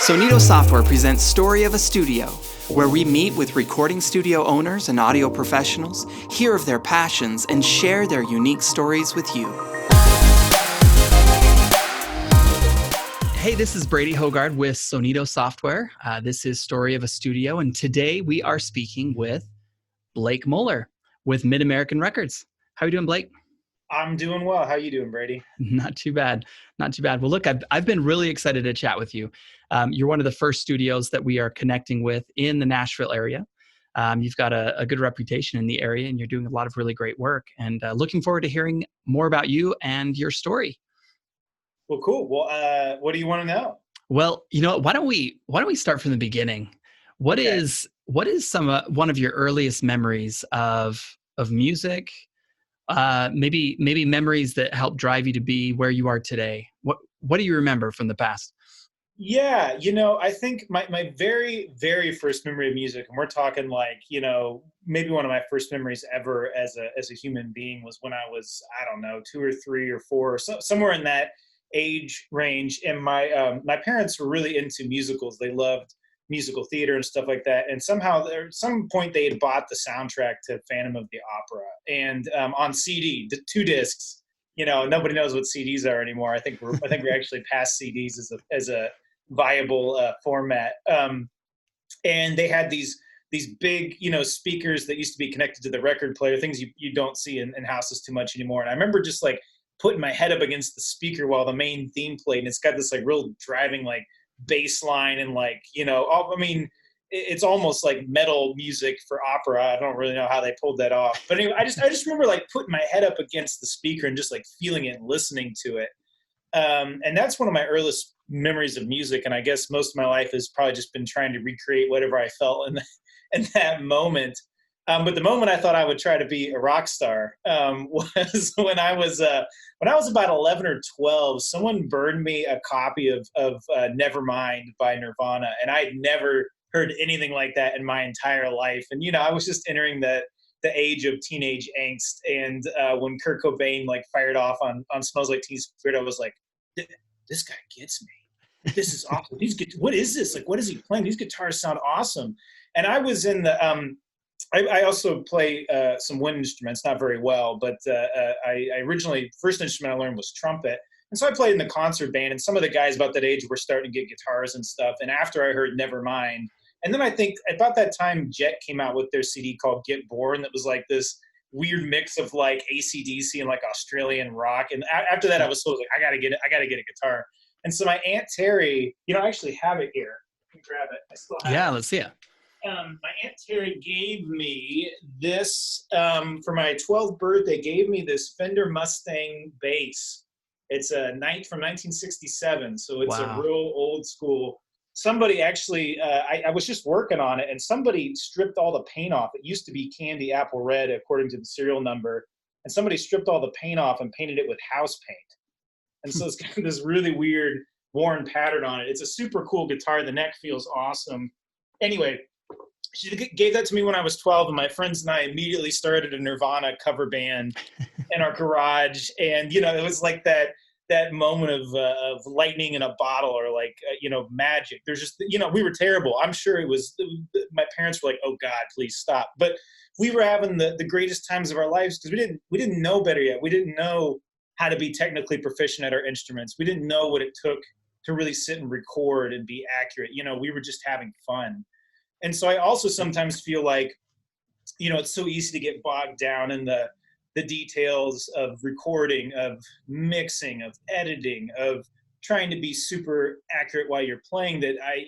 Sonido Software presents Story of a Studio, where we meet with recording studio owners and audio professionals, hear of their passions, and share their unique stories with you. Hey, this is Brady Hogard with Sonido Software. This is Story of a Studio, and today we are speaking with Blake Mohler with MidAmerican Records. How are you doing, Blake? I'm doing well. How are you doing, Brady? Not too bad. Not too bad. Well, look, I've been really excited to chat with you. You're one of the first studios that we are connecting with in the Nashville area. You've got a good reputation in the area, and you're doing a lot of really great work. And looking forward to hearing more about you and your story. Well, cool. Well, what do you want to know? Well, you know, why don't we start from the beginning? What Okay. is one of your earliest memories of music? Maybe memories that help drive you to be where you are today. What do you remember from the past? Yeah, I think my very, very first memory of music, and we're talking like, maybe one of my first memories ever as a human being was when I was, I don't know, 2 or 3 or 4, or somewhere in that age range. And my parents were really into musicals. They loved musical theater and stuff like that. And somehow, at some point, they had bought the soundtrack to Phantom of the Opera, and on CD, the 2 discs. Nobody knows what CDs are anymore. I think we're actually past CDs as a viable format. And they had these big, speakers that used to be connected to the record player, things you don't see in houses too much anymore. And I remember just like putting my head up against the speaker while the main theme played, and it's got this like real driving like bass line, and like, it's almost like metal music for opera. I don't really know how they pulled that off. But anyway, I just remember like putting my head up against the speaker and just like feeling it and listening to it. And that's one of my earliest memories of music. And I guess most of my life has probably just been trying to recreate whatever I felt in that moment. But the moment I thought I would try to be a rock star was when I was about 11 or 12. Someone burned me a copy of Nevermind by Nirvana, and I had never heard anything like that in my entire life. And I was just entering the age of teenage angst, and when Kurt Cobain like fired off on Smells Like Teen Spirit, I was like, this guy gets me. This is awesome. What is this? Like, what is he playing? These guitars sound awesome. And I was in the I also play some wind instruments, not very well, but I originally, first instrument I learned was trumpet. And so I played in the concert band, and some of the guys about that age were starting to get guitars and stuff. And after I heard Nevermind, and then I think about that time Jet came out with their CD called Get Born, that was like this weird mix of like AC/DC and like Australian rock. And after that, I was sort of like, I gotta get a guitar. And so my Aunt Terry, I actually have it here. You can grab it. I still have it. Yeah, let's see it. My Aunt Terry gave me this for my 12th birthday. Gave me this Fender Mustang bass. It's from 1967, so it's Wow. a real old school. Somebody actually, I was just working on it, and somebody stripped all the paint off. It used to be candy apple red, according to the serial number, and somebody stripped all the paint off and painted it with house paint. And so it's got this really weird worn pattern on it. It's a super cool guitar. The neck feels awesome. Anyway, she gave that to me when I was 12, and my friends and I immediately started a Nirvana cover band in our garage. And, it was like that moment of lightning in a bottle, or like, magic. There's just, we were terrible. I'm sure my parents were like, oh God, please stop. But we were having the greatest times of our lives, because we didn't know better yet. We didn't know how to be technically proficient at our instruments. We didn't know what it took to really sit and record and be accurate. We were just having fun. And so I also sometimes feel like, it's so easy to get bogged down in the details of recording, of mixing, of editing, of trying to be super accurate while you're playing, that I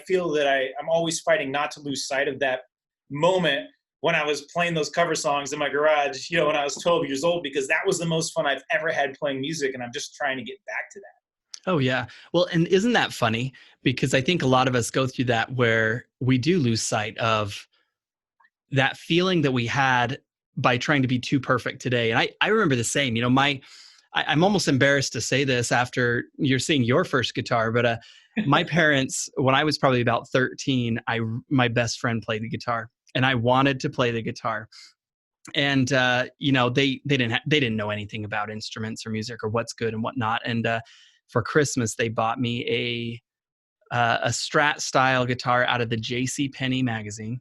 feel that I'm always fighting not to lose sight of that moment when I was playing those cover songs in my garage, when I was 12 years old, because that was the most fun I've ever had playing music. And I'm just trying to get back to that. Oh, yeah. Well, and isn't that funny? Because I think a lot of us go through that, where we do lose sight of that feeling that we had by trying to be too perfect today. And I remember the same. I'm almost embarrassed to say this after you're seeing your first guitar, but my parents, when I was probably about 13, my best friend played the guitar, and I wanted to play the guitar. And they didn't know anything about instruments or music or what's good and whatnot. And for Christmas, they bought me a Strat style guitar out of the J.C. Penney magazine.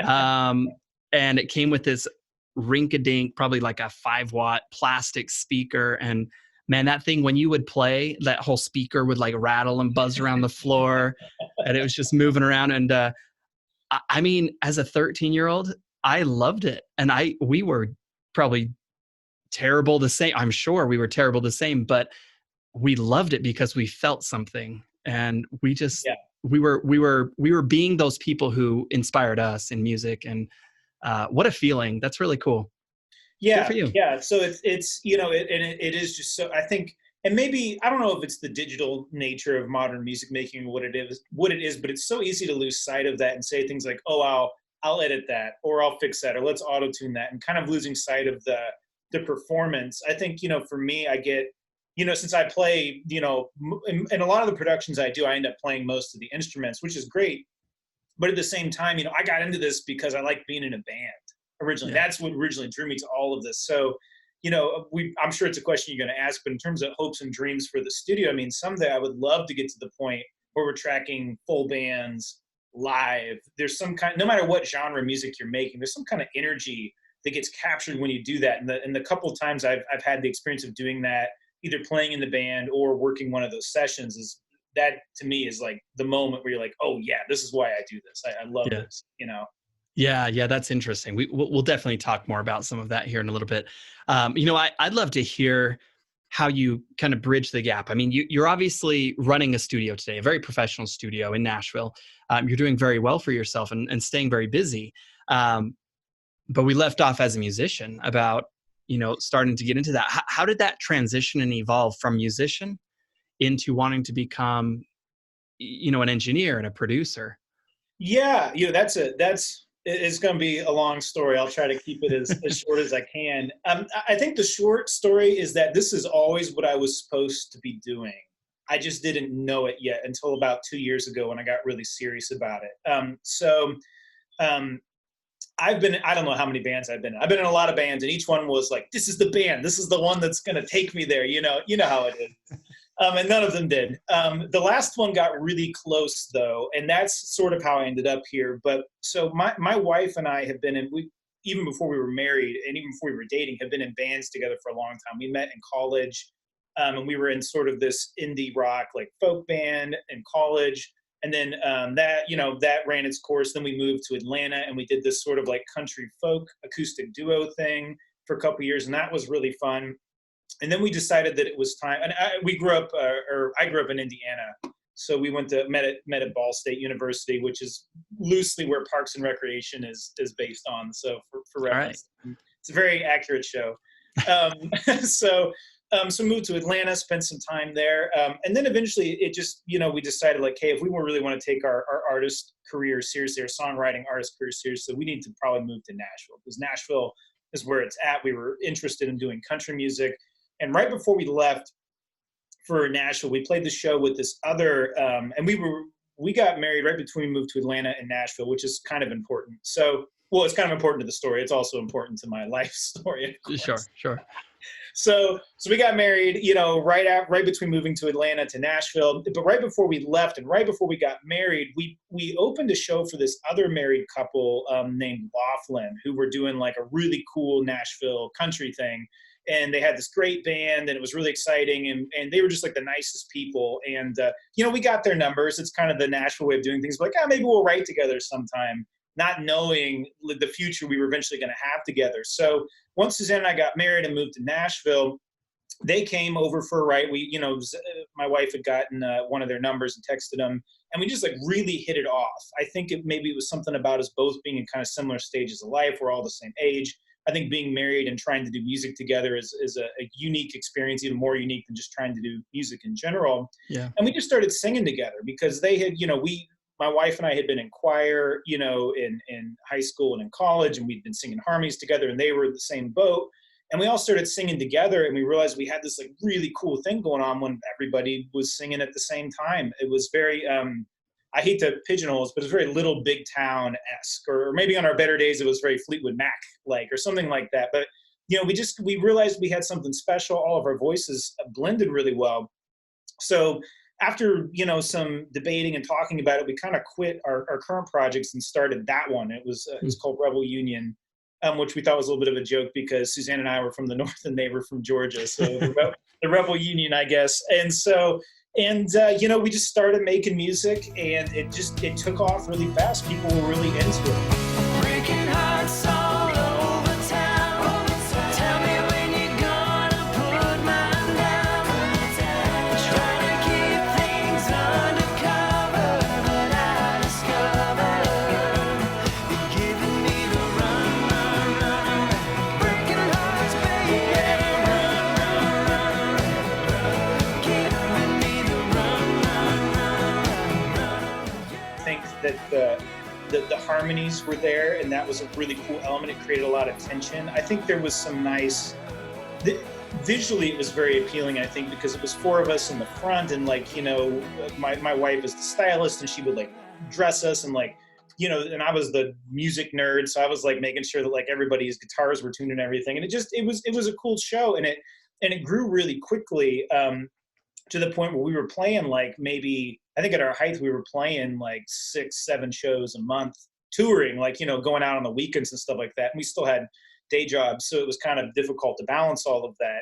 Um, and it came with this rink-a-dink, probably like a 5-watt plastic speaker. And man, that thing, when you would play, that whole speaker would like rattle and buzz around the floor, and it was just moving around. And I mean, as a 13-year-old, I loved it. And we were probably terrible the same. I'm sure we were terrible the same, but we loved it because we felt something. And we just, Yeah. we were being those people who inspired us in music. And what a feeling. That's really cool. Good Yeah, for you. yeah. So it's it is just so, I think, and maybe I don't know if it's the digital nature of modern music making or what it is, but it's so easy to lose sight of that and say things like, oh, I'll edit that, or I'll fix that, or let's auto tune that, and kind of losing sight of the performance. I think, for me, I get, since I play, in a lot of the productions I do, I end up playing most of the instruments, which is great. But at the same time, I got into this because I like being in a band originally. Yeah. That's what originally drew me to all of this. So, I'm sure it's a question you're going to ask, but in terms of hopes and dreams for the studio, I mean, someday I would love to get to the point where we're tracking full bands live. There's some kind, no matter what genre of music you're making, there's some kind of energy that gets captured when you do that. And the couple of times I've had the experience of doing that, either playing in the band or working one of those sessions, is that to me is like the moment where you're like, oh yeah, this is why I do this. I love Yeah. this, Yeah, that's interesting. We'll definitely talk more about some of that here in a little bit. I'd love to hear how you kind of bridge the gap. I mean, you're obviously running a studio today, a very professional studio in Nashville. You're doing very well for yourself and staying very busy. But we left off as a musician about, starting to get into that. How did that transition and evolve from musician into wanting to become, an engineer and a producer? Yeah, it's going to be a long story. I'll try to keep it as short as I can. I think the short story is that this is always what I was supposed to be doing. I just didn't know it yet until about 2 years ago when I got really serious about it. I don't know how many bands I've been in. I've been in a lot of bands, and each one was like, this is the band. This is the one that's going to take me there. You know how it is. And none of them did. The last one got really close, though, and that's sort of how I ended up here. But so my wife and I have been even before we were married and even before we were dating, have been in bands together for a long time. We met in college, and we were in sort of this indie rock, like folk band in college. And then that ran its course. Then we moved to Atlanta, and we did this sort of like country folk acoustic duo thing for a couple of years, and that was really fun. And then we decided that it was time. And I grew up in Indiana, so we met at Ball State University, which is loosely where Parks and Recreation is based on. So for reference, right. It's a very accurate show. So moved to Atlanta, spent some time there, and then eventually it just we decided like, hey, if we really want to take our artist career seriously, our songwriting artist career seriously, we need to probably move to Nashville, because Nashville is where it's at. We were interested in doing country music. And right before we left for Nashville, we played the show with this other, and we got married right between we moved to Atlanta and Nashville, which is kind of important. So, well, it's kind of important to the story. It's also important to my life story, of course. Sure. So we got married, right between moving to Atlanta to Nashville. But right before we left and right before we got married, we opened a show for this other married couple named Laughlin, who were doing like a really cool Nashville country thing. And they had this great band, and it was really exciting. And they were just like the nicest people. And, we got their numbers. It's kind of the Nashville way of doing things. Like, maybe we'll write together sometime, not knowing the future we were eventually going to have together. So once Suzanne and I got married and moved to Nashville, they came over for a ride. My wife had gotten one of their numbers and texted them, and we just like really hit it off. I think maybe it was something about us both being in kind of similar stages of life. We're all the same age. I think being married and trying to do music together is a unique experience, even more unique than just trying to do music in general. Yeah. And we just started singing together because they had, my wife and I had been in choir, in high school and in college, and we'd been singing harmonies together, and they were in the same boat. And we all started singing together, and we realized we had this like really cool thing going on when everybody was singing at the same time. It was very, I hate to pigeonhole us, but it's very Little Big Town-esque, or maybe on our better days, it was very Fleetwood Mac-like, or something like that. But, we realized we had something special. All of our voices blended really well. So after, you know, some debating and talking about it, we kind of quit our current projects and started that one. It's called Rebel Union, which we thought was a little bit of a joke because Suzanne and I were from the north and they were from Georgia, so the Rebel Union, I guess. And so, you know, we just started making music, and it took off really fast. People were really into it. Breaking hearts all over town. Tell me when you're gonna put mine down. Trying to keep things undercover, but I discovered you're giving me the run. Breaking hearts, baby. Giving me the run. I think that the harmonies were there, and that was a really cool element. It created a lot of tension. I think there was some nice, visually it was very appealing, I think, because it was four of us in the front, and like, you know, my wife is the stylist, and she would like dress us, and like, you know, and I was the music nerd, so I was like making sure that like everybody's guitars were tuned and everything, and it was a cool show, and it grew really quickly, to the point where we were playing like, maybe, I think at our height, we were playing like 6-7 shows a month, touring, like, you know, going out on the weekends and stuff like that. And we still had day jobs, so it was kind of difficult to balance all of that.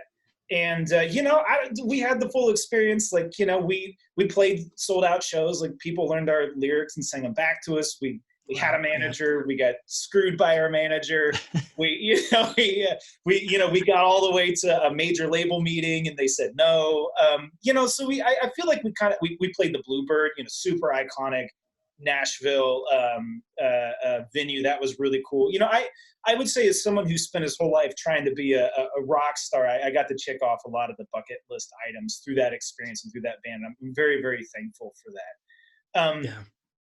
And, you know, we had the full experience. Like, you know, we played sold out shows. Like, people learned our lyrics and sang them back to us. We had a manager. We got screwed by our manager. We got all the way to a major label meeting, and they said no. You know, so I feel like we played the Bluebird, you know, super iconic Nashville venue. That was really cool. You know, I would say, as someone who spent his whole life trying to be a rock star, I got to check off a lot of the bucket list items through that experience and through that band. I'm very, very thankful for that. Yeah.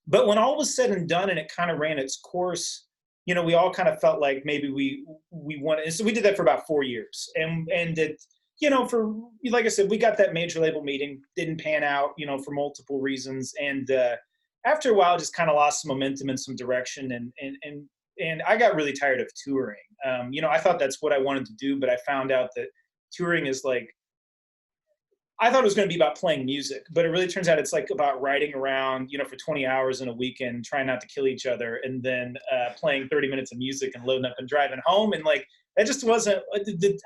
But when all was said and done and it kind of ran its course, you know, we all kind of felt like maybe we wanted, and so we did that for about 4 years. And it, you know, for, like I said, we got that major label meeting, didn't pan out, you know, for multiple reasons. And after a while, just kind of lost some momentum and some direction. And I got really tired of touring. You know, I thought that's what I wanted to do, but I found out that touring is like, I thought it was going to be about playing music, but it really turns out it's like about riding around, you know, for 20 hours in a weekend, trying not to kill each other, and then playing 30 minutes of music and loading up and driving home. And like, that just wasn't,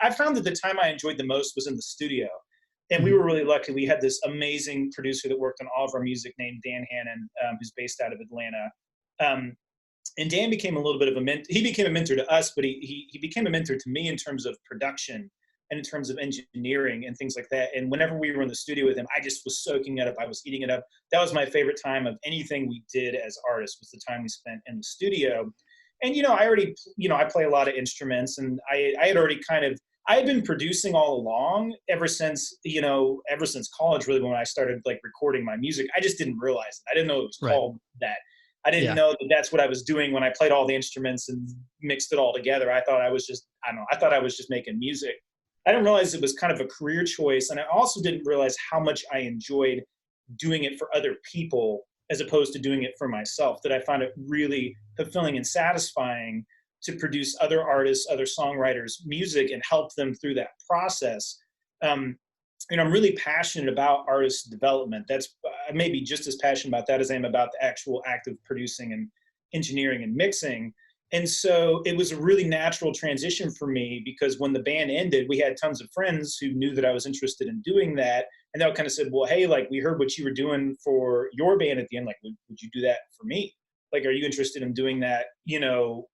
I found that the time I enjoyed the most was in the studio. And we were really lucky. We had this amazing producer that worked on all of our music named Dan Hannon, who's based out of Atlanta. And Dan became a little bit of a mentor. He became a mentor to us, but he became a mentor to me in terms of production and in terms of engineering and things like that. And whenever we were in the studio with him, I just was soaking it up. I was eating it up. That was my favorite time of anything we did as artists, was the time we spent in the studio. And, you know, I play a lot of instruments, and I had been producing all along ever since college, really, when I started like recording my music. I just didn't realize it. I didn't know it was called that. I didn't know that that's what I was doing when I played all the instruments and mixed it all together. I thought I was just making music. I didn't realize it was kind of a career choice. And I also didn't realize how much I enjoyed doing it for other people as opposed to doing it for myself, that I found it really fulfilling and satisfying to produce other artists, other songwriters' music and help them through that process. And I'm really passionate about artist development. That's maybe just as passionate about that as I am about the actual act of producing and engineering and mixing. And so it was a really natural transition for me, because when the band ended, we had tons of friends who knew that I was interested in doing that. And they all kind of said, well, hey, like, we heard what you were doing for your band at the end. Like, would you do that for me? Like, are you interested in doing that? You know,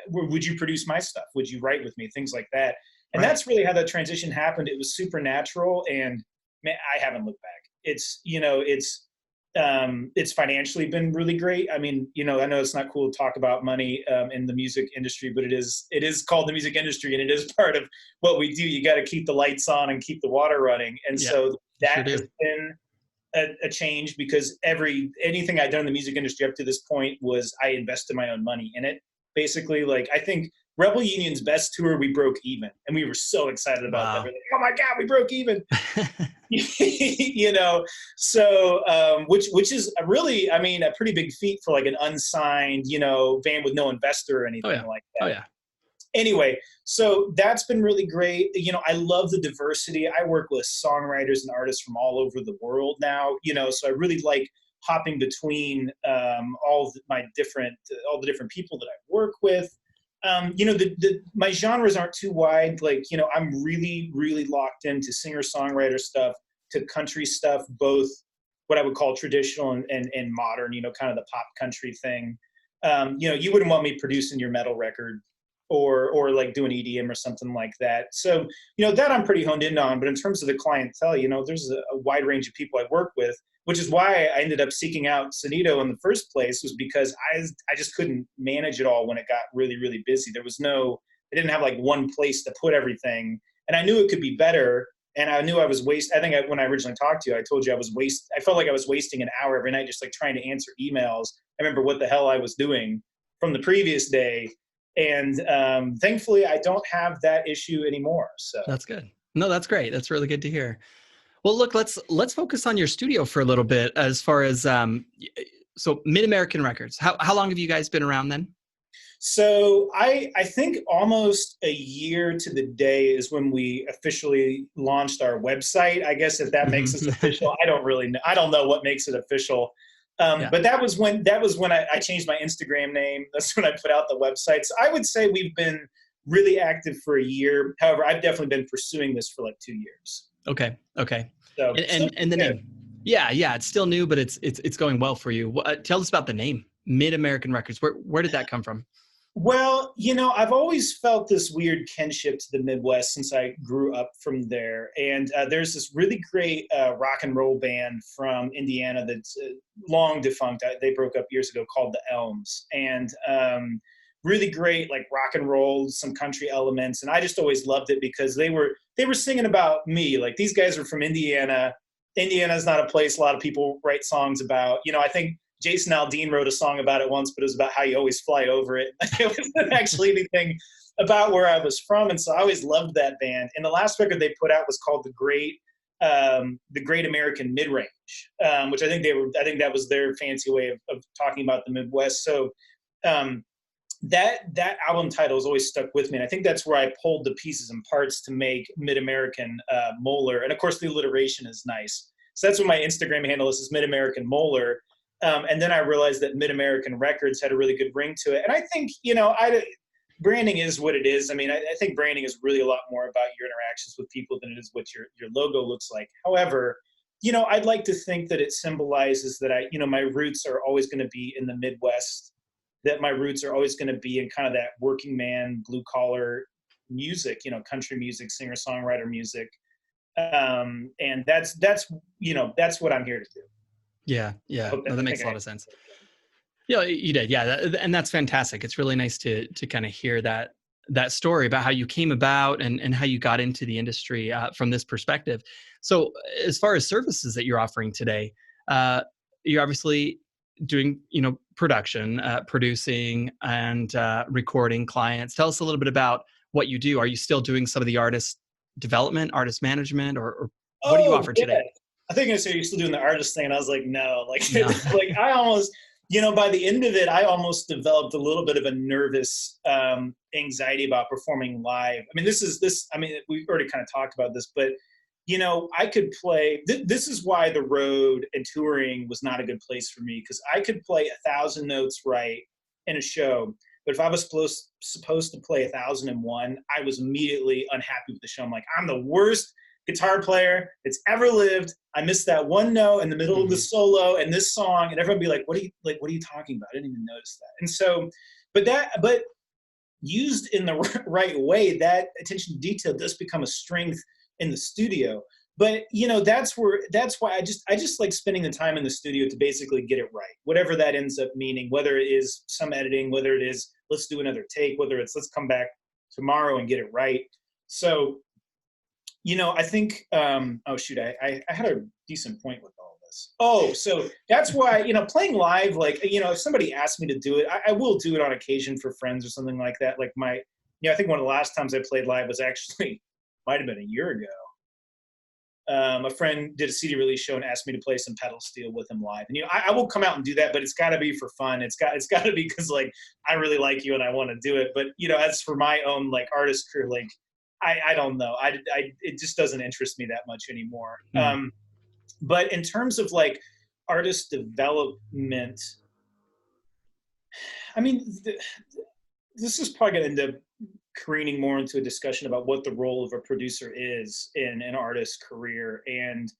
would you produce my stuff? Would you write with me? Things like that. And that's really how that transition happened. It was super natural, and man, I haven't looked back. It's, you know, it's financially been really great. I mean, you know, I know it's not cool to talk about money in the music industry, but it is called the music industry, and it is part of what we do. You got to keep the lights on and keep the water running. And so that has been a change, because anything I'd done in the music industry up to this point was I invested my own money in it. Basically, like, I think Rebel Union's best tour, we broke even, and we were so excited about that. We're like, oh my God, we broke even. You know, so which is really, I mean, a pretty big feat for like an unsigned, you know, band with no investor or anything like that. Anyway, so that's been really great. I love the diversity. I work with songwriters and artists from all over the world now. So I really like hopping between all the different people that I work with. My genres aren't too wide. Like, I'm really, really locked into singer-songwriter stuff to country stuff, both what I would call traditional and modern, kind of the pop country thing. You wouldn't want me producing your metal record or like doing EDM or something like that. So, that I'm pretty honed in on. But in terms of the clientele, there's a wide range of people I work with, which is why I ended up seeking out Sonido in the first place, was because I just couldn't manage it all when it got really, really busy. I didn't have like one place to put everything. And I knew it could be better. And I knew I was when I originally talked to you, I told you I felt like I was wasting an hour every night just like trying to answer emails. I remember what the hell I was doing from the previous day. And thankfully, I don't have that issue anymore. So that's good. No, that's great. That's really good to hear. Well, look, let's focus on your studio for a little bit. As far as so MidAmerican Records, how long have you guys been around then? So I think almost a year to the day is when we officially launched our website. I guess if that makes us official, I don't really know. I don't know what makes it official. Yeah. But that was when I changed my Instagram name. That's when I put out the website. So I would say we've been really active for a year. However, I've definitely been pursuing this for like 2 years. Okay. So and the name, yeah, it's still new, but it's going well for you. Tell us about the name, MidAmerican Records. Where did that come from? Well, I've always felt this weird kinship to the Midwest since I grew up from there. And there's this really great rock and roll band from Indiana that's long defunct. They broke up years ago, called the Elms. And really great, like rock and roll, some country elements. And I just always loved it because they were singing about me. Like, these guys are from Indiana. Indiana is not a place a lot of people write songs about. I think Jason Aldean wrote a song about it once, but it was about how you always fly over it. It wasn't actually anything about where I was from. And so I always loved that band. And the last record they put out was called The Great American Midrange, which I think that was their fancy way of talking about the Midwest. So that album title has always stuck with me. And I think that's where I pulled the pieces and parts to make MidAmerican Mohler. And of course the alliteration is nice. So that's what my Instagram handle is MidAmerican Mohler. And then I realized that MidAmerican Records had a really good ring to it. And I think, branding is what it is. I mean, I think branding is really a lot more about your interactions with people than it is what your logo looks like. However, I'd like to think that it symbolizes that my roots are always going to be in the Midwest, that my roots are always going to be in kind of that working man, blue collar music, country music, singer songwriter music. And that's what I'm here to do. Yeah. No, that makes a lot of sense. Yeah, you did. Yeah. And that's fantastic. It's really nice to kind of hear that story about how you came about and how you got into the industry from this perspective. So as far as services that you're offering today, you're obviously doing, production, producing and recording clients. Tell us a little bit about what you do. Are you still doing some of the artist development, artist management, or what do you offer today? I think you're going to say you're still doing the artist thing. And I was like, no, No. like I almost, by the end of it, I almost developed a little bit of a nervous anxiety about performing live. I mean, we already kind of talked about this, but I could play, this is why the road and touring was not a good place for me. Cause I could play 1,000 notes right in a show. But if I was supposed to play 1,001, I was immediately unhappy with the show. I'm like, I'm the worst guitar player that's ever lived. I missed that one note in the middle of the solo and this song, and everyone would be like, what are you talking about? I didn't even notice that. And so, but used in the right way, that attention to detail does become a strength in the studio. But that's why I just like spending the time in the studio to basically get it right, whatever that ends up meaning, whether it is some editing, whether it is let's do another take, whether it's let's come back tomorrow and get it right. So I think, oh shoot, I had a decent point with all this. Oh, so that's why, playing live, like, if somebody asks me to do it, I will do it on occasion for friends or something like that. Like I think one of the last times I played live was actually, might have been a year ago. A friend did a CD release show and asked me to play some pedal steel with him live. And I will come out and do that, but it's got to be for fun. It's got to be because like I really like you and I want to do it. But as for my own like artist career, like I don't know. It just doesn't interest me that much anymore. But in terms of like artist development, I mean, this is probably going to end up careening more into a discussion about what the role of a producer is in an artist's career. And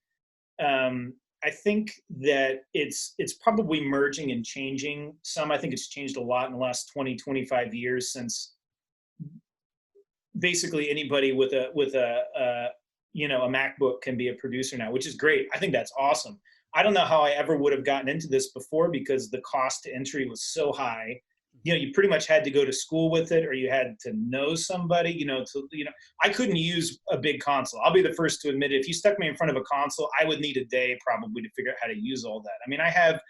I think that it's probably merging and changing some. I think it's changed a lot in the last 20, 25 years, since basically anybody with a MacBook can be a producer now, which is great. I think that's awesome. I don't know how I ever would have gotten into this before, because the cost to entry was so high. You pretty much had to go to school with it, or you had to know somebody, I couldn't use a big console. I'll be the first to admit it. If you stuck me in front of a console, I would need a day probably to figure out how to use all that. I mean, I have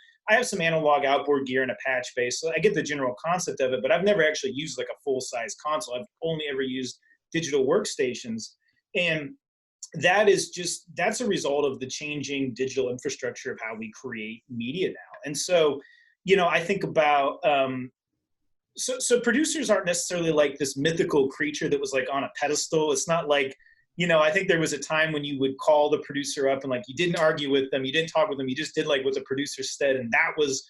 some analog outboard gear and a patch base, so I get the general concept of it, but I've never actually used like a full-size console. I've only ever used digital workstations. And that's a result of the changing digital infrastructure of how we create media now. And so, I think about, so producers aren't necessarily like this mythical creature that was like on a pedestal. It's not like, I think there was a time when you would call the producer up and like, you didn't argue with them, you didn't talk with them, you just did like what the producer said. And that was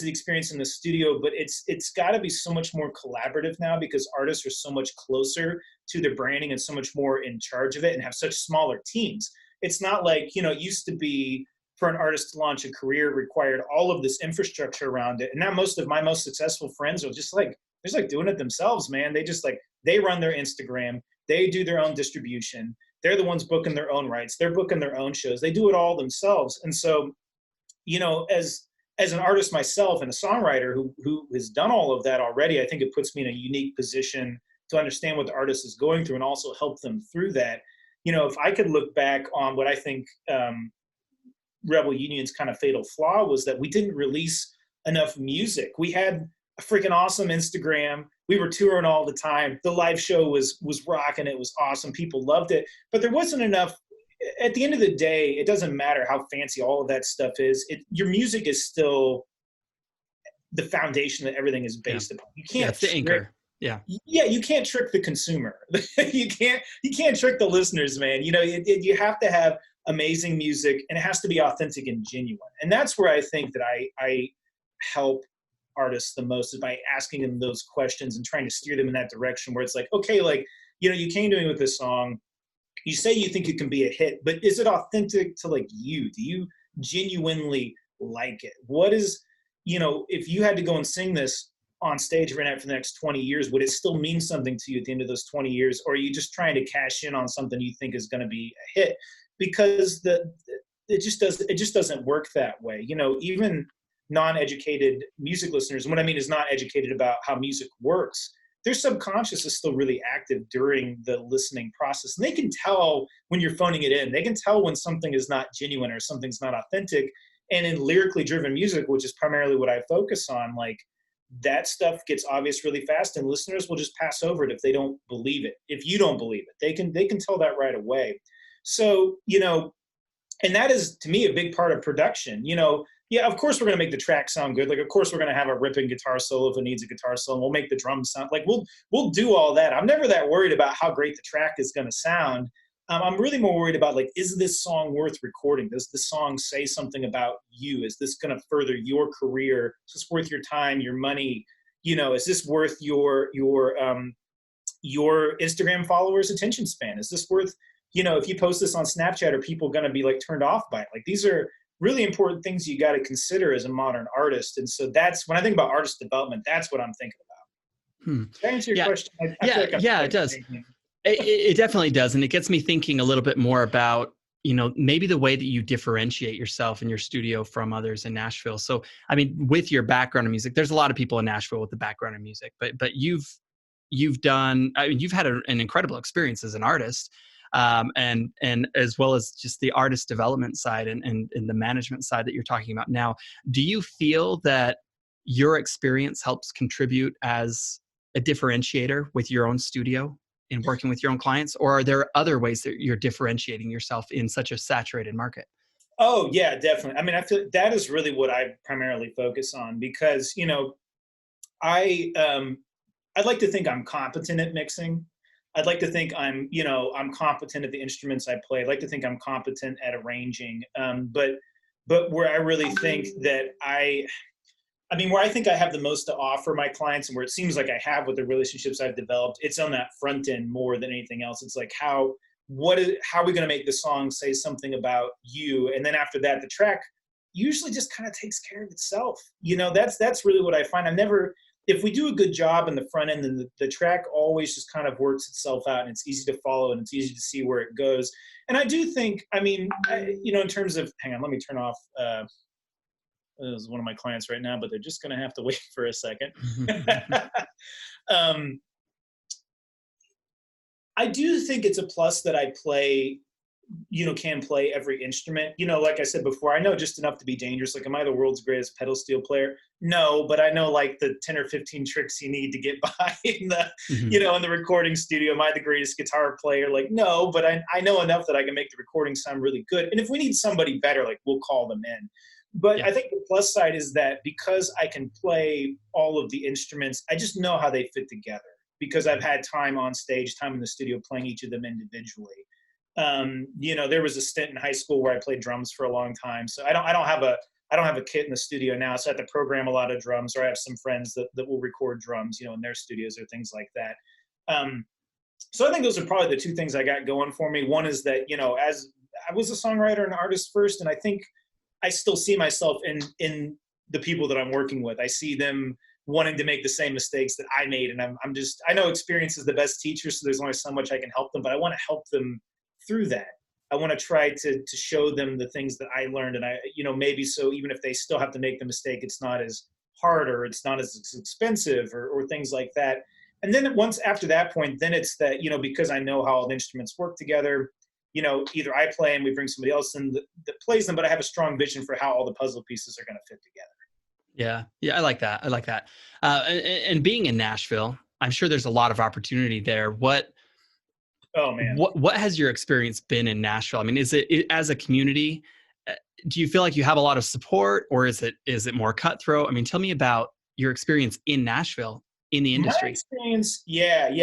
the experience in the studio. But it's gotta be so much more collaborative now, because artists are so much closer to their branding and so much more in charge of it and have such smaller teams. It's not like, it used to be for an artist to launch a career required all of this infrastructure around it. And now most of my most successful friends are just like doing it themselves, man. They run their Instagram, they do their own distribution. They're the ones booking their own rights. They're booking their own shows. They do it all themselves. And so, as an artist myself and a songwriter who has done all of that already, I think it puts me in a unique position to understand what the artist is going through and also help them through that. If I could look back on what I think Rebel Union's kind of fatal flaw was that we didn't release enough music. We had a freaking awesome Instagram. We were touring all the time. The live show was rocking. It was awesome. People loved it, but there wasn't enough. At the end of the day, it doesn't matter how fancy all of that stuff is. Your music is still the foundation that everything is based upon. You can't it's the anchor. Yeah, you can't trick the consumer. you can't trick the listeners, man. You have to have amazing music, and it has to be authentic and genuine. And that's where I think that I help artists the most, is by asking them those questions and trying to steer them in that direction, where it's like, okay, like, you came to me with this song, you say you think it can be a hit, but is it authentic to like you? Do you genuinely like it? What is, if you had to go and sing this on stage every night for the next 20 years, would it still mean something to you at the end of those 20 years? Or are you just trying to cash in on something you think is going to be a hit? Because it just doesn't work that way. Even non-educated music listeners, and what I mean is not educated about how music works, their subconscious is still really active during the listening process. And they can tell when you're phoning it in. They can tell when something is not genuine or something's not authentic. And in lyrically driven music, which is primarily what I focus on, like, that stuff gets obvious really fast, and listeners will just pass over it if they don't believe it. If you don't believe it, they can tell that right away. So, and that is, to me, a big part of production. Yeah, of course we're going to make the track sound good. Like, of course we're going to have a ripping guitar solo if it needs a guitar solo. And we'll make the drums sound like we'll do all that. I'm never that worried about how great the track is going to sound. I'm really more worried about, like, is this song worth recording? Does the song say something about you? Is this going to further your career? Is this worth your time, your money? Is this worth your Instagram followers' attention span? Is this worth, if you post this on Snapchat, are people going to be like turned off by it? Like, these are really important things you got to consider as a modern artist. And so that's when I think about artist development, that's what I'm thinking about. Did I answer your question? I feel like it does. It definitely does. And it gets me thinking a little bit more about, maybe the way that you differentiate yourself in your studio from others in Nashville. So, I mean, with your background in music, there's a lot of people in Nashville with the background in music, but you've had an incredible experience as an artist. And as well as just the artist development side and the management side that you're talking about now. Do you feel that your experience helps contribute as a differentiator with your own studio in working with your own clients, or are there other ways that you're differentiating yourself in such a saturated market? Oh yeah, definitely. I mean, I feel that is really what I primarily focus on because, I I'd like to think I'm competent at mixing. I'd like to think I'm competent at the instruments I play. I'd like to think I'm competent at arranging. But where I really think that I mean, where I think I have the most to offer my clients and where it seems like I have with the relationships I've developed, it's on that front end more than anything else. It's like how are we going to make the song say something about you? And then after that, the track usually just kind of takes care of itself. That's really what I find. If we do a good job in the front end, then the track always just kind of works itself out and it's easy to follow and it's easy to see where it goes. And I do think, I mean, in terms of, hang on, let me turn off, this is one of my clients right now, but they're just going to have to wait for a second. um, I do think it's a plus that I can play every instrument. Like I said before, I know just enough to be dangerous. Like, am I the world's greatest pedal steel player? No, but I know like the 10 or 15 tricks you need to get by in in the recording studio. Am I the greatest guitar player? Like, no, but I know enough that I can make the recording sound really good. And if we need somebody better, like, we'll call them in. But yeah. I think the plus side is that because I can play all of the instruments, I just know how they fit together because I've had time on stage, time in the studio playing each of them individually. There was a stint in high school where I played drums for a long time. So I don't have a kit in the studio now. So I have to program a lot of drums, or I have some friends that will record drums, in their studios or things like that. So I think those are probably the two things I got going for me. One is that, as I was a songwriter and artist first, and I think I still see myself in the people that I'm working with. I see them wanting to make the same mistakes that I made. And I know experience is the best teacher, so there's only so much I can help them, but I want to help them through that. I want to try to show them the things that I learned. And maybe so even if they still have to make the mistake, it's not as hard or it's not as expensive or things like that. And then once after that point, then it's that, because I know how all the instruments work together, either I play and we bring somebody else in that plays them, but I have a strong vision for how all the puzzle pieces are going to fit together. Yeah. Yeah. I like that. And being in Nashville, I'm sure there's a lot of opportunity there. Oh man. What has your experience been in Nashville? I mean, is it as a community, do you feel like you have a lot of support, or is it more cutthroat? I mean, tell me about your experience in Nashville in the industry.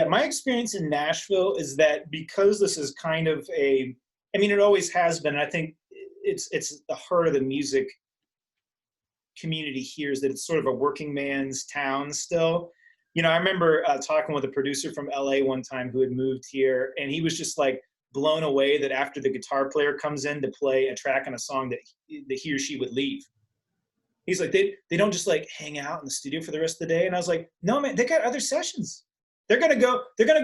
My experience in Nashville is that because this is kind of it always has been. I think it's the heart of the music community here is that it's sort of a working man's town still. I remember talking with a producer from LA one time who had moved here, and he was just like blown away that after the guitar player comes in to play a track on a song that he or she would leave. He's like, they don't just like hang out in the studio for the rest of the day. And I was like, no, man, they got other sessions. They're gonna go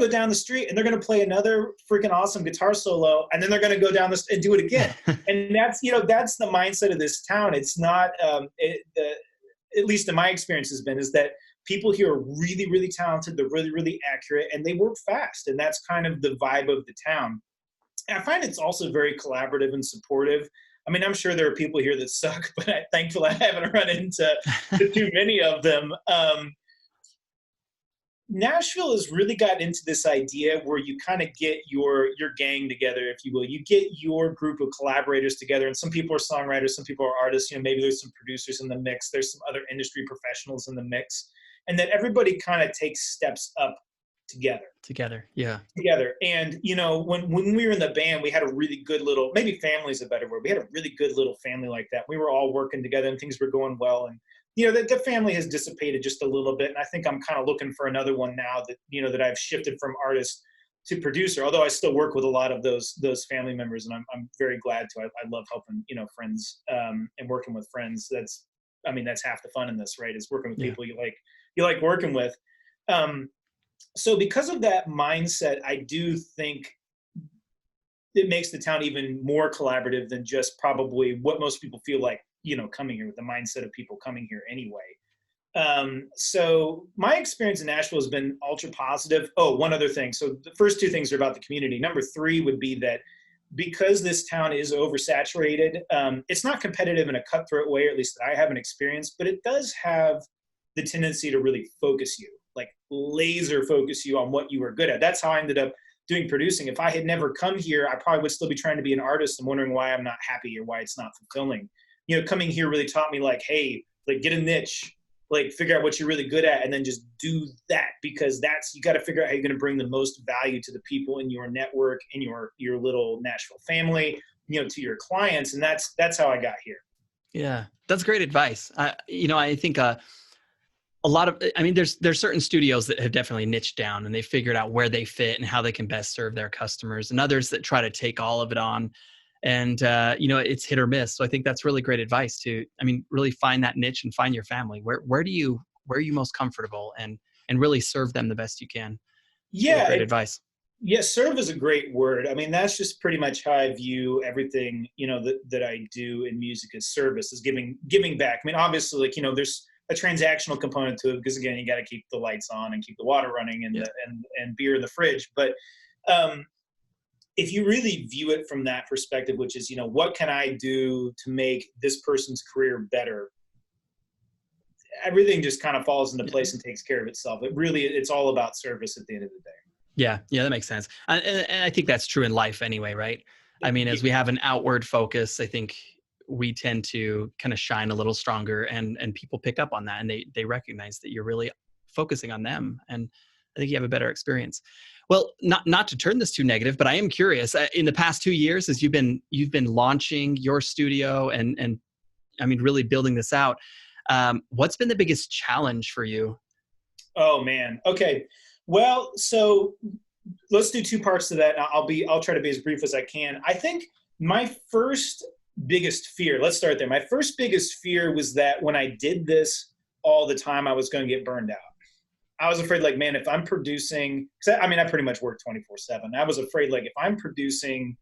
down the street and they're gonna play another freaking awesome guitar solo, and then they're gonna go down this and do it again. And that's the mindset of this town. It's not at least in my experience has been, is that people here are really, really talented. They're really, really accurate, and they work fast. And that's kind of the vibe of the town. And I find it's also very collaborative and supportive. I mean, I'm sure there are people here that suck, but thankfully I haven't run into too many of them. Nashville has really got into this idea where you kind of get your gang together, if you will. You get your group of collaborators together, and some people are songwriters, some people are artists. Maybe there's some producers in the mix. There's some other industry professionals in the mix, and that everybody kind of takes steps up together. Yeah. And, when we were in the band, we had a really good little, maybe family's a better word. We had a really good little family like that. We were all working together and things were going well. And, the family has dissipated just a little bit. And I think I'm kind of looking for another one now that, that I've shifted from artist to producer, although I still work with a lot of those family members, and I'm very glad to. I love helping, friends and working with friends. That's half the fun in this, right? Is working with people you like working with. So because of that mindset, I do think it makes the town even more collaborative than just probably what most people feel like, coming here, with the mindset of people coming here anyway. So my experience in Nashville has been ultra positive. Oh, one other thing. So the first two things are about the community. Number three would be that because this town is oversaturated, it's not competitive in a cutthroat way, or at least that I haven't experienced, but it does have the tendency to really focus you. like laser focus you on what you were good at. That's how I ended up doing producing. If I had never come here, I probably would still be trying to be an artist and wondering why I'm not happy or why it's not fulfilling. You know, coming here really taught me like, hey, like get a niche, like figure out what you're really good at and then just do that, because you got to figure out how you're going to bring the most value to the people in your network, in your little Nashville family, you know, to your clients. And that's how I got here. Yeah, that's great advice. I think a lot of, I mean, there's certain studios that have definitely niched down and they figured out where they fit and how they can best serve their customers, and others that try to take all of it on. And, it's hit or miss. So I think that's really great advice really find that niche and find your family. Where are you most comfortable, and really serve them the best you can. It's really Yeah. great advice. Yeah, serve is a great word. I mean, that's just pretty much how I view everything, you know, that I do in music as service, is giving back. I mean, obviously, like, you know, there's a transactional component to it because, again, you got to keep the lights on and keep the water running and Yeah. and beer in the fridge. But if you really view it from that perspective, which is, you know, what can I do to make this person's career better? Everything just kind of falls into place and takes care of itself. It's all about service at the end of the day. Yeah, that makes sense. And I think that's true in life anyway, right? I mean, as we have an outward focus, I think we tend to kind of shine a little stronger, and people pick up on that, and they recognize that you're really focusing on them. And I think you have a better experience. Well, not to turn this too negative, but I am curious. In the past 2 years, as you've been launching your studio and I mean, really building this out, what's been the biggest challenge for you? Oh man. Okay. Well, so let's do two parts to that. I'll try to be as brief as I can. I think my first biggest fear, let's start there. My first biggest fear was that when I did this all the time, I was going to get burned out. I was afraid, like, man, if I'm producing, I mean, I pretty much work 24/7. I was afraid, like, if I'm producing,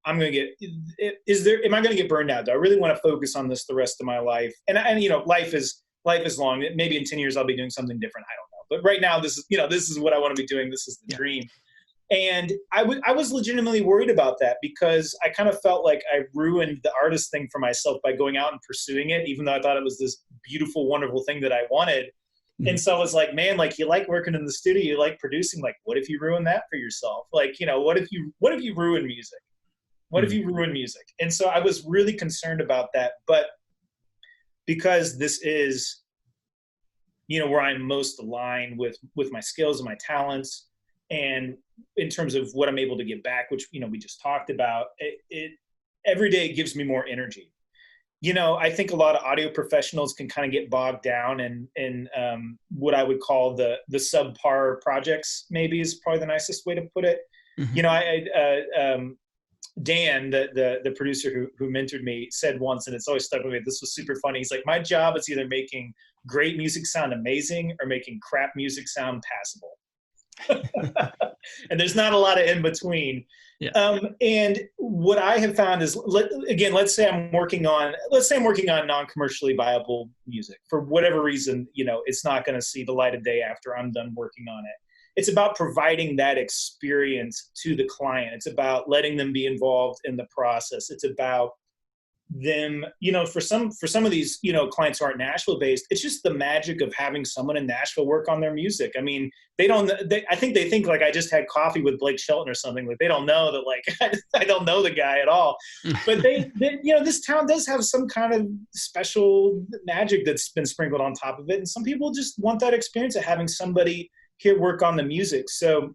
am I going to get burned out? Do I really want to focus on this the rest of my life? And you know, life is long. Maybe in 10 years I'll be doing something different. I don't know. But right now, this is what I want to be doing. This is the dream. And I was legitimately worried about that, because I kind of felt like I ruined the artist thing for myself by going out and pursuing it, even though I thought it was this beautiful, wonderful thing that I wanted. Mm-hmm. And so I was like, man, like, you like working in the studio, you like producing. Like, what if you ruin that for yourself? Like, you know, what if you ruin music? What if you ruin music? And so I was really concerned about that. But because this is, you know, where I'm most aligned with my skills and my talents, and in terms of what I'm able to give back, which, you know, we just talked about, it every day it gives me more energy. You know, I think a lot of audio professionals can kind of get bogged down in what I would call the subpar projects, maybe is probably the nicest way to put it. Mm-hmm. You know, Dan, the producer who mentored me, said once, and it's always stuck with me, this was super funny. He's like, my job is either making great music sound amazing or making crap music sound passable. And there's not a lot of in between. Yeah. And what I have found is, let's say I'm working on non-commercially viable music. For whatever reason, you know, it's not going to see the light of day after I'm done working on it. It's about providing that experience to the client. It's about letting them be involved in the process. It's about them, you know, for some of these, you know, clients who aren't Nashville based, it's just the magic of having someone in Nashville work on their music. I mean, I think they think like I just had coffee with Blake Shelton or something. Like, they don't know that, like, I don't know the guy at all. But they, you know, this town does have some kind of special magic that's been sprinkled on top of it. And some people just want that experience of having somebody here work on the music. So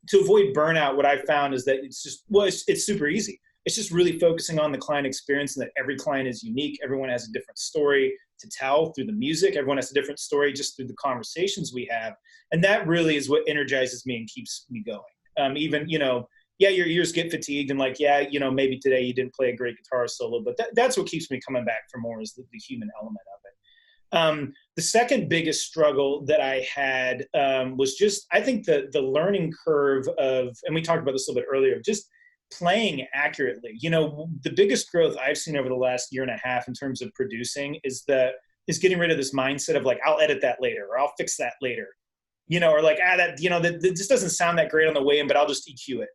to avoid burnout, what I found is that it's super easy. It's just really focusing on the client experience, and that every client is unique. Everyone has a different story to tell through the music. Everyone has a different story just through the conversations we have. And that really is what energizes me and keeps me going. Even, you know, yeah, your ears get fatigued, and like, yeah, you know, maybe today you didn't play a great guitar solo, but that's what keeps me coming back for more, is the human element of it. The second biggest struggle that I had was just, I think the learning curve of, and we talked about this a little bit earlier, just playing accurately. You know, the biggest growth I've seen over the last year and a half in terms of producing is getting rid of this mindset of like, I'll edit that later, or I'll fix that later, you know, or like, that, you know, that just doesn't sound that great on the way in, but I'll just EQ it.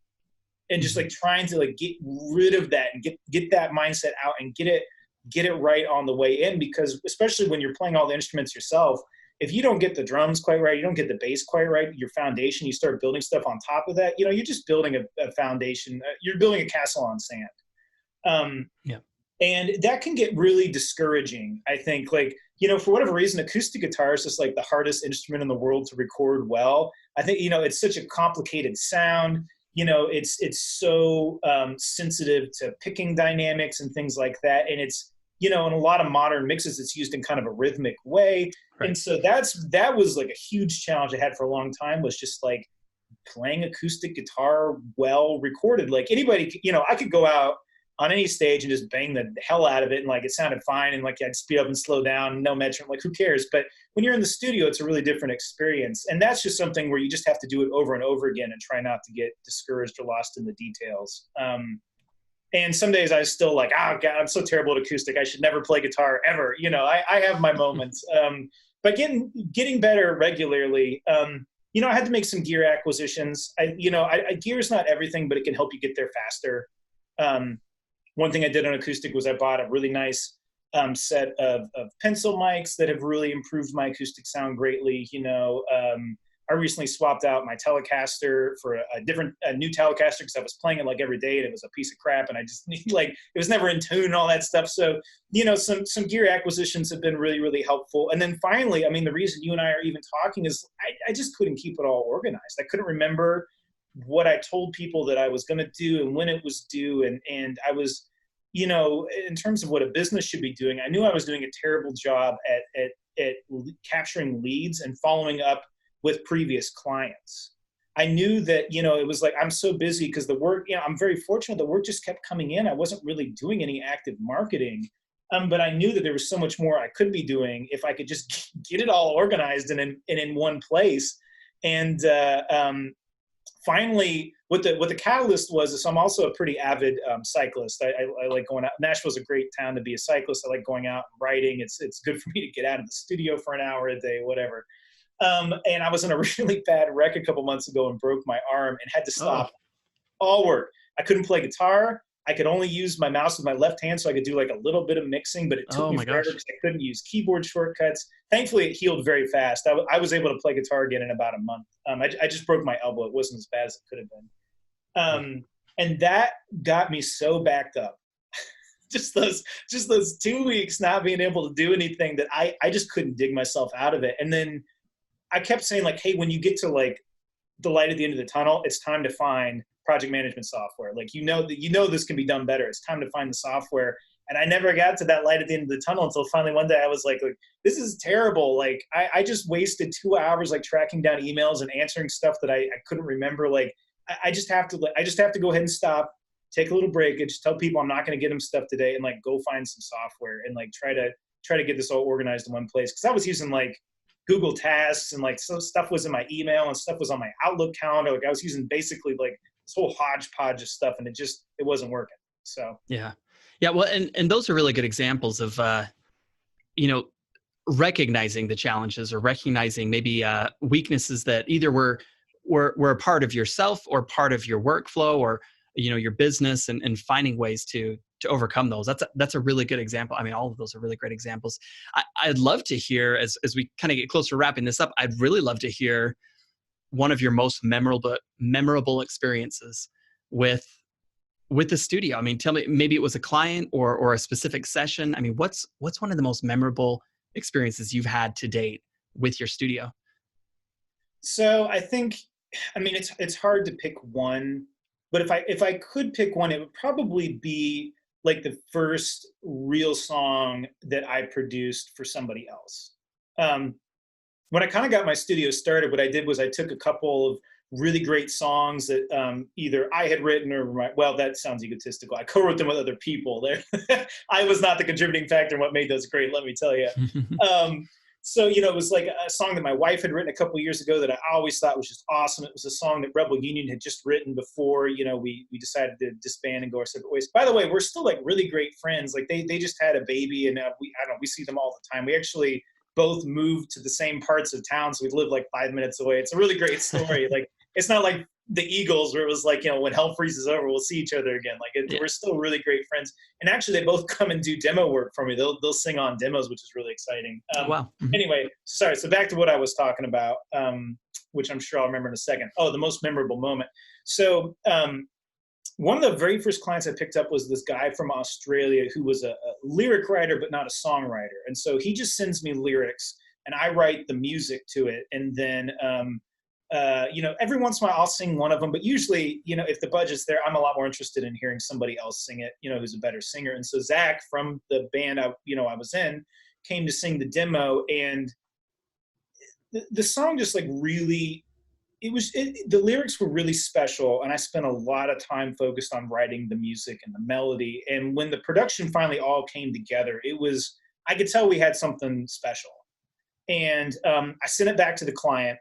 And just like trying to like get rid of that and get that mindset out and get it right on the way in, because especially when you're playing all the instruments yourself, if you don't get the drums quite right, you don't get the bass quite right, your foundation, you start building stuff on top of that, you're just building a foundation. You're building a castle on sand. Yeah. And that can get really discouraging, I think. Like, for whatever reason, acoustic guitar is just like the hardest instrument in the world to record well. I think, it's such a complicated sound. It's so sensitive to picking dynamics and things like that. And it's, in a lot of modern mixes, it's used in kind of a rhythmic way. Right. And so that was like a huge challenge I had for a long time, was just like playing acoustic guitar well recorded. Like anybody, I could go out on any stage and just bang the hell out of it, and like it sounded fine, and like I'd speed up and slow down, no measurement, like who cares? But when you're in the studio, it's a really different experience, and that's just something where you just have to do it over and over again and try not to get discouraged or lost in the details. And some days I was still like, oh God, I'm so terrible at acoustic, I should never play guitar ever. I have my moments, but getting better regularly. I had to make some gear acquisitions. Gear is not everything, but it can help you get there faster. One thing I did on acoustic was I bought a really nice set of pencil mics that have really improved my acoustic sound greatly. I recently swapped out my Telecaster for a new Telecaster because I was playing it like every day and it was a piece of crap, and I just it was never in tune and all that stuff. So, some gear acquisitions have been really, really helpful. And then finally, the reason you and I are even talking is I just couldn't keep it all organized. I couldn't remember what I told people that I was going to do and when it was due. And I was, in terms of what a business should be doing, I knew I was doing a terrible job at capturing leads and following up with previous clients. I knew that, it was like, I'm so busy because the work, I'm very fortunate. The work just kept coming in. I wasn't really doing any active marketing. But I knew that there was so much more I could be doing if I could just get it all organized and in one place. And, finally, what the catalyst was is I'm also a pretty avid cyclist. I like going out. Nashville's a great town to be a cyclist. I like going out and riding. It's good for me to get out of the studio for an hour a day, whatever. And I was in a really bad wreck a couple months ago and broke my arm and had to stop all work. I couldn't play guitar. I could only use my mouse with my left hand, so I could do like a little bit of mixing, but it took me forever because I couldn't use keyboard shortcuts. Thankfully, it healed very fast. I was able to play guitar again in about a month. I just broke my elbow. It wasn't as bad as it could have been. And that got me so backed up. just those 2 weeks not being able to do anything that I just couldn't dig myself out of it. And then I kept saying like, hey, when you get to like the light at the end of the tunnel, it's time to find project management software. Like, this can be done better. It's time to find the software. And I never got to that light at the end of the tunnel until finally one day I was like this is terrible. Like I just wasted 2 hours like tracking down emails and answering stuff that I couldn't remember. Like I just have to go ahead and stop, take a little break, and just tell people I'm not going to get them stuff today, and like go find some software and like try to get this all organized in one place. Cause I was using like Google Tasks, and like some stuff was in my email and stuff was on my Outlook calendar. Like I was using basically like this whole hodgepodge of stuff, and it wasn't working. So yeah. Well, and those are really good examples of recognizing the challenges or recognizing maybe weaknesses that either were a part of yourself or part of your workflow or your business, and finding ways to overcome those. That's a really good example. All of those are really great examples. I'd love to hear, as we kind of get closer to wrapping this up, I'd really love to hear one of your most memorable experiences with the studio. Tell me, maybe it was a client or a specific session. What's one of the most memorable experiences you've had to date with your studio? So I think, it's hard to pick one, but if I could pick one, it would probably be like the first real song that I produced for somebody else. When I kind of got my studio started, what I did was I took a couple of really great songs that either I had written or that sounds egotistical. I co-wrote them with other people. I was not the contributing factor in what made those great, let me tell you. So, it was like a song that my wife had written a couple of years ago that I always thought was just awesome. It was a song that Rebel Union had just written before, we decided to disband and go our separate ways. By the way, we're still like really great friends. Like they just had a baby, and we see them all the time. We actually both moved to the same parts of town, so we live like 5 minutes away. It's a really great story. Like, it's not like the Eagles, where it was like, when hell freezes over, we'll see each other again. Like Yeah. we're still really great friends. And actually, they both come and do demo work for me. They'll sing on demos, which is really exciting. Oh, wow. Mm-hmm. Anyway, sorry. So back to what I was talking about, which I'm sure I'll remember in a second. Oh, the most memorable moment. So one of the very first clients I picked up was this guy from Australia who was a lyric writer, but not a songwriter. And so he just sends me lyrics and I write the music to it. And then, every once in a while I'll sing one of them, but usually, if the budget's there, I'm a lot more interested in hearing somebody else sing it, who's a better singer. And so Zach from the band I was in came to sing the demo, and the song just like really, the lyrics were really special, and I spent a lot of time focused on writing the music and the melody. And when the production finally all came together, I could tell we had something special. And I sent it back to the client,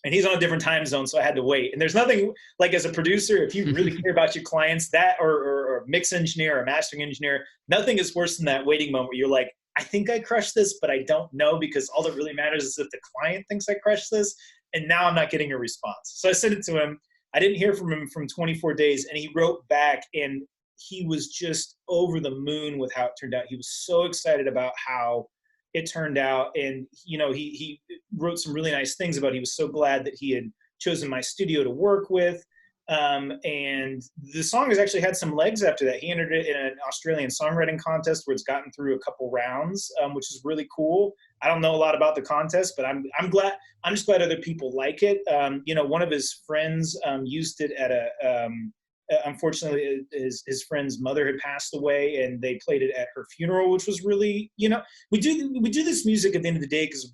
and he's on a different time zone, so I had to wait. And there's nothing like, as a producer, if you really care about your clients, that or mix engineer or mastering engineer, nothing is worse than that waiting moment where you're like, I think I crushed this, but I don't know, because all that really matters is if the client thinks I crushed this. And now I'm not getting a response. So I sent it to him. I didn't hear from him from 24 days. And he wrote back, and he was just over the moon with how it turned out. He was so excited about how it turned out. And, he wrote some really nice things about it. He was so glad that he had chosen my studio to work with. And the song has actually had some legs after that. He entered it in an Australian songwriting contest where it's gotten through a couple rounds, which is really cool. I don't know a lot about the contest, but I'm glad. I'm just glad other people like it. One of his friends used it at unfortunately, his friend's mother had passed away, and they played it at her funeral, which was really, we do this music at the end of the day because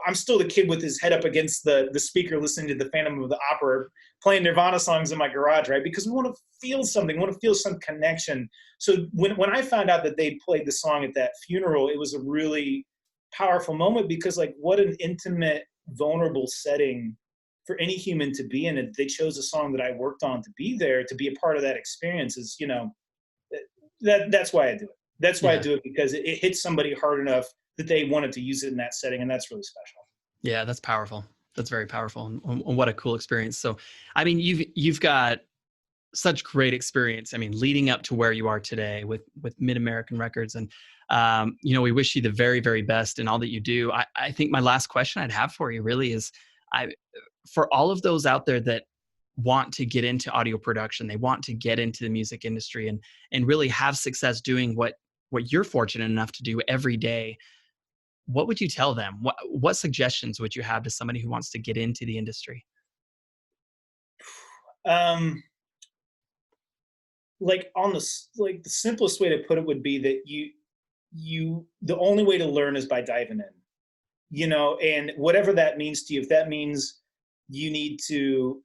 I'm still the kid with his head up against the speaker listening to the Phantom of the Opera, playing Nirvana songs in my garage, right? Because we want to feel something, we want to feel some connection. So when I found out that they played the song at that funeral, it was a really powerful moment, because like, what an intimate, vulnerable setting for any human to be in. And they chose a song that I worked on to be there, to be a part of that experience is, that's why I do it. That's why I do it, because it hits somebody hard enough that they wanted to use it in that setting. And that's really special. Yeah, that's powerful. That's very powerful. And what a cool experience. So, I mean, you've got such great experience. I mean, leading up to where you are today with MidAmerican Records. And, we wish you the very, very best in all that you do. I think my last question I'd have for you really is, for all of those out there that want to get into audio production, they want to get into the music industry and really have success doing what you're fortunate enough to do every day, what would you tell them? What suggestions would you have to somebody who wants to get into the industry? The simplest way to put it would be that the only way to learn is by diving in, and whatever that means to you. If that means you need to,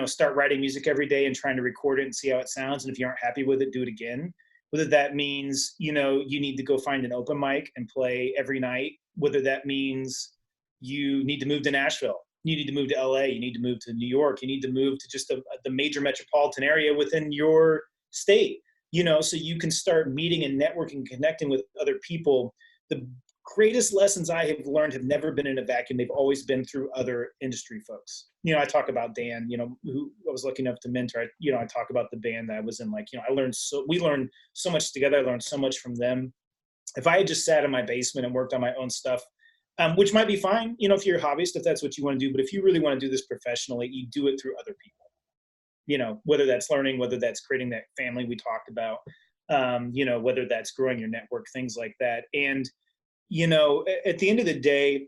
start writing music every day and trying to record it and see how it sounds, and if you aren't happy with it, do it again. Whether that means, you need to go find an open mic and play every night, whether that means you need to move to Nashville, you need to move to LA, you need to move to New York, you need to move to just the major metropolitan area within your state, so you can start meeting and networking, connecting with other people. The greatest lessons I have learned have never been in a vacuum. They've always been through other industry folks. I talk about Dan, who I was lucky enough to mentor. I talk about the band that I was in, we learned so much together. I learned so much from them. If I had just sat in my basement and worked on my own stuff, which might be fine, if you're a hobbyist, if that's what you want to do, but if you really want to do this professionally, you do it through other people, whether that's learning, whether that's creating that family we talked about, whether that's growing your network, things like that. And, at the end of the day,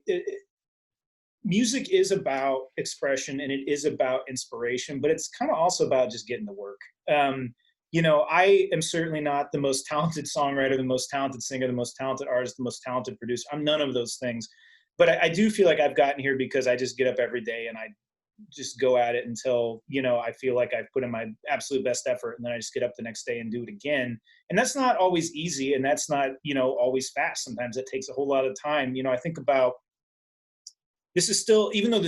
music is about expression and it is about inspiration, but it's kind of also about just getting to work. I am certainly not the most talented songwriter, the most talented singer, the most talented artist, the most talented producer. I'm none of those things, but I do feel like I've gotten here because I just get up every day and I just go at it until, I feel like I've put in my absolute best effort, and then I just get up the next day and do it again. And that's not always easy. And that's not, always fast. Sometimes it takes a whole lot of time. I think about, this is still, even though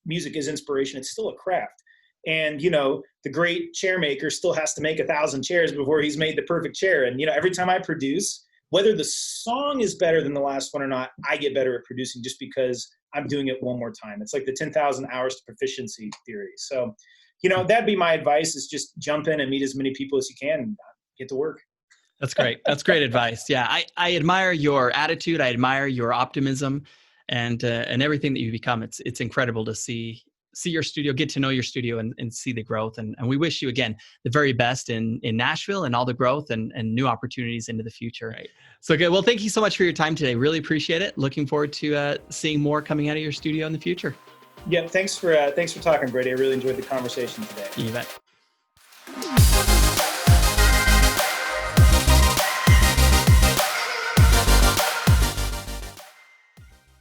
music is inspiration, it's still a craft. And, the great chair maker still has to make 1,000 chairs before he's made the perfect chair. And, every time I produce, whether the song is better than the last one or not, I get better at producing just because I'm doing it one more time. It's like the 10,000 hours to proficiency theory. So, that'd be my advice, is just jump in and meet as many people as you can and get to work. That's great. That's great advice. Yeah. I admire your attitude. I admire your optimism and everything that you become. It's incredible to see your studio, get to know your studio and see the growth. And we wish you, again, the very best in Nashville and all the growth and new opportunities into the future. Right. So good. Well, thank you so much for your time today. Really appreciate it. Looking forward to seeing more coming out of your studio in the future. Yeah. Thanks for talking, Brady. I really enjoyed the conversation today. You bet.